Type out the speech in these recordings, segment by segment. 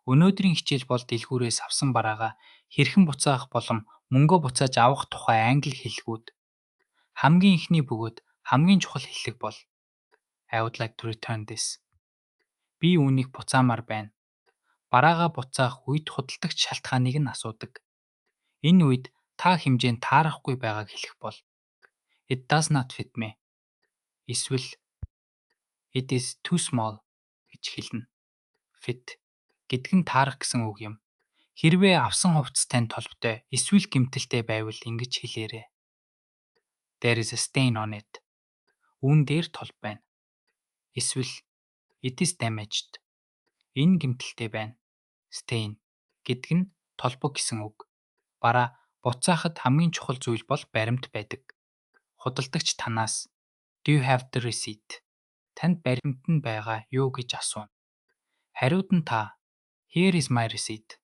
Өнөөдрийн хичээл бол дэлгүүрээс авсан бараагаа хэрхэн буцаах болон мөнгөө буцааж авах тухай англи хэллэгүүд. Хамгийн ихний бөгөөд хамгийн чухал хэллэг бол I would like to return this. Би үүнийг буцаамаар байна. Бараагаа буцаах үед худалдагч шалтгааныг нь асуудаг. Энэ үед та хэмжээнд таарахгүй байгааг хэлэх бол It does not fit me. Эсвэл It is too small гэж хэлнэ. Fit гэдэг нь таарах гэсэн үг юм. Хэрвээ авсан хувцас танд толботой эсвэл гэмтэлтэй байвал ингэж хэлээрэй. There is a stain on it. Үүн дээр тол байна. Эсвэл It is damaged. Энэ гэмтэлтэй байна. Stain гэдэг нь толбог гэсэн үг. Бараа буцаахад хамгийн чухал зүйл бол баримт байдаг. Худалдагч танаас Do you have the receipt? Танд баримт нь байгаа юу гэж асууна. Хариуд нь та Here is my receipt.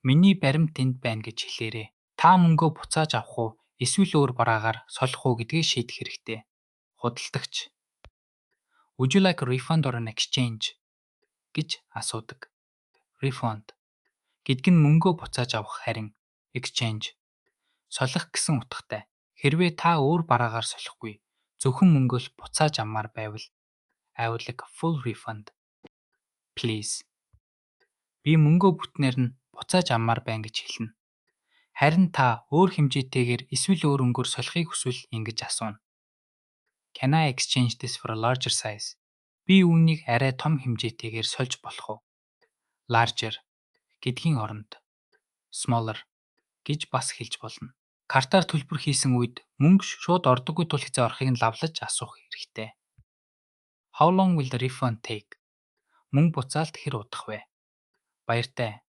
Миний баримт энд байна гэж хэлээрэй. Та мөнгөө буцааж авах уу эсвэл өөр бараагаар солих уу гэдгийг шийдэх хэрэгтэй. Худалдагч Would you like a refund or an exchange? гэж асуудаг. Refund гэдэг нь мөнгөө буцааж авах, харин exchange солих гэсэн утгатай. Хэрвээ та өөр бараагаар солихгүй зөвхөн мөнгөө л буцааж авмаар байвал I would like a full refund. Please. Би мөнгөө бүтнээр нь буцааж авмаар байна гэж хэлнэ. Харин та өөр хэмжээтэйгээр эсвэл өөр өнгөөр солихыг хүсвэл ингэж асууна. Can I exchange this for a larger size? Би үүнийг арай том хэмжээтэйгээр сольж болох уу? Larger гэдгийн оронд smaller гэж бас хэлж болно. Картаар төлбөр хийсэн үед мөнгө шууд ордоггүй тул хязээ орохыг нь лавлаж асуух хэрэгтэй. How long will the refund take? Мөнгө буцаалт хэр удах вэ? Баяртай.